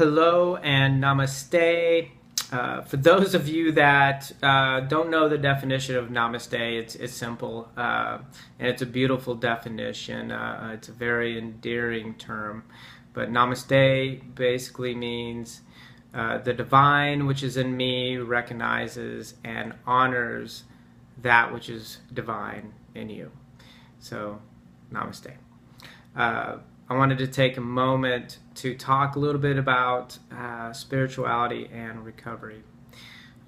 Hello and namaste. For those of you that don't know the definition of namaste, it's simple and it's a beautiful definition. It's a very endearing term. But namaste basically means the divine which is in me recognizes and honors that which is divine in you. So, namaste. I wanted to take a moment to talk a little bit about spirituality and recovery.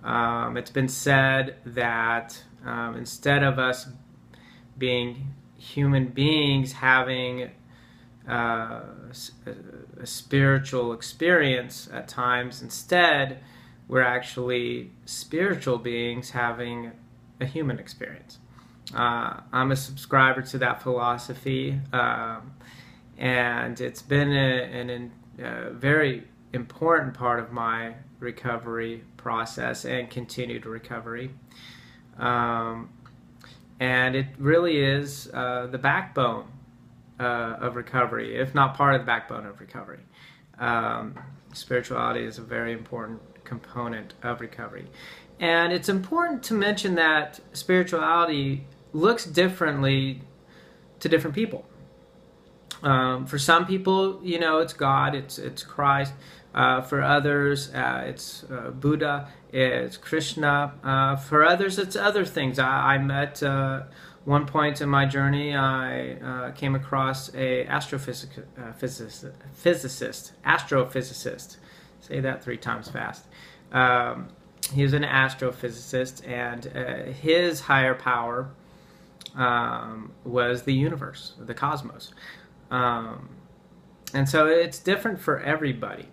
It's been said that instead of us being human beings having a spiritual experience at times, instead we're actually spiritual beings having a human experience. I'm a subscriber to that philosophy. And it's been a very important part of my recovery process and continued recovery. And it really is the backbone of recovery, if not part of the backbone of recovery. Spirituality is a very important component of recovery. And it's important to mention that spirituality looks differently to different people. For some people, it's God, it's Christ. For others, it's Buddha, it's Krishna. For others, it's other things. I met one point in my journey, I came across a astrophysicist. Say that 3 times fast. He was an astrophysicist, and his higher power was the universe, the cosmos. And so it's different for everybody.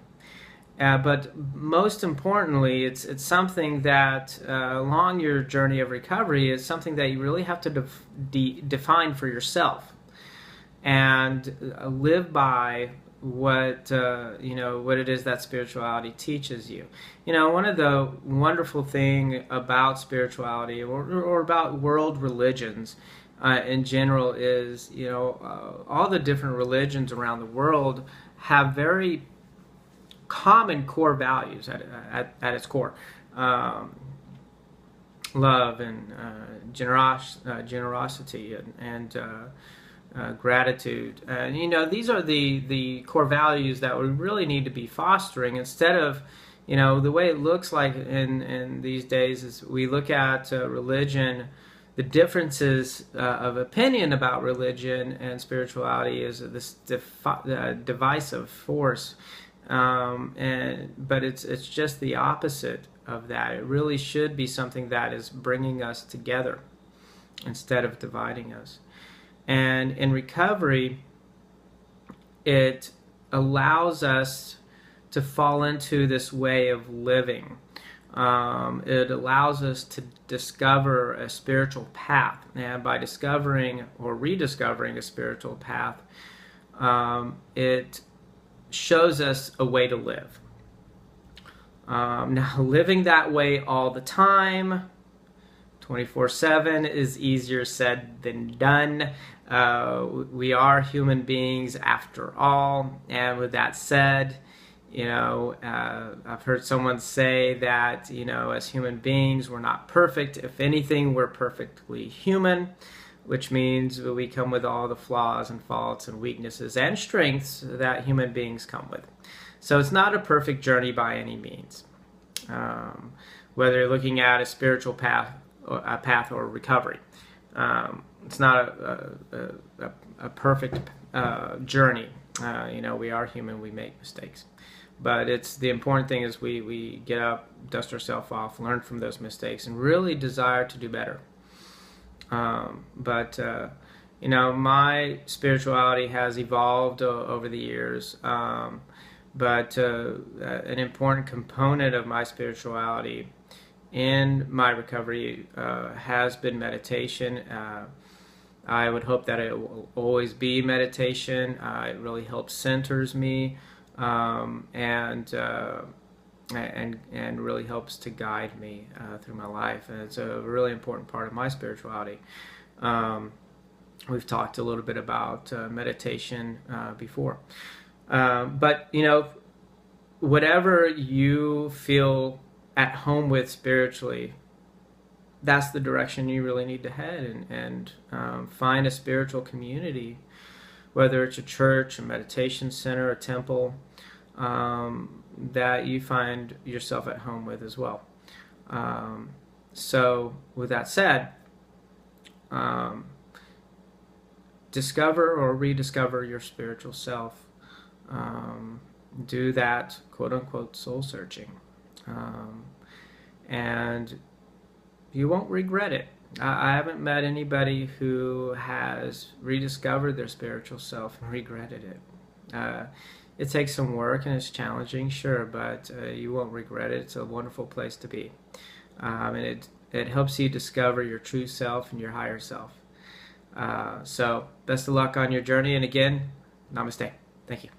But most importantly, it's something that along your journey of recovery is something that you really have to define for yourself and live by what what it is that spirituality teaches you. One of the wonderful thing about spirituality or about world religions in general is, all the different religions around the world have very common core values at its core. Love and generosity and gratitude. And, these are the core values that we really need to be fostering instead of, the way it looks like in these days is we look at religion. The differences of opinion about religion and spirituality is this divisive force, but it's just the opposite of that. It really should be something that is bringing us together instead of dividing us. And in recovery, it allows us to fall into this way of living. It allows us to discover a spiritual path, and by discovering or rediscovering a spiritual path, it shows us a way to live. Now, living that way all the time, 24/7, is easier said than done. We are human beings after all, and with that said, I've heard someone say that, as human beings, we're not perfect. If anything, we're perfectly human, which means we come with all the flaws and faults and weaknesses and strengths that human beings come with. So it's not a perfect journey by any means. Whether you're looking at a spiritual path or recovery, it's not a perfect journey. We are human, we make mistakes. But it's the important thing is we get up, dust ourselves off, learn from those mistakes, and really desire to do better. My spirituality has evolved over the years, but an important component of my spirituality in my recovery has been meditation. I would hope that it will always be meditation. It really helps centers me. And really helps to guide me through my life, and it's a really important part of my spirituality. We've talked a little bit about meditation before, but whatever you feel at home with spiritually, that's the direction you really need to head, and find a spiritual community, whether it's a church, a meditation center, a temple, that you find yourself at home with as well. So with that said, discover or rediscover your spiritual self. Do that quote unquote soul searching, and you won't regret it. I haven't met anybody who has rediscovered their spiritual self and regretted it. It takes some work and it's challenging, sure, but you won't regret it. It's a wonderful place to be, and it helps you discover your true self and your higher self. So best of luck on your journey, and again, namaste. Thank you.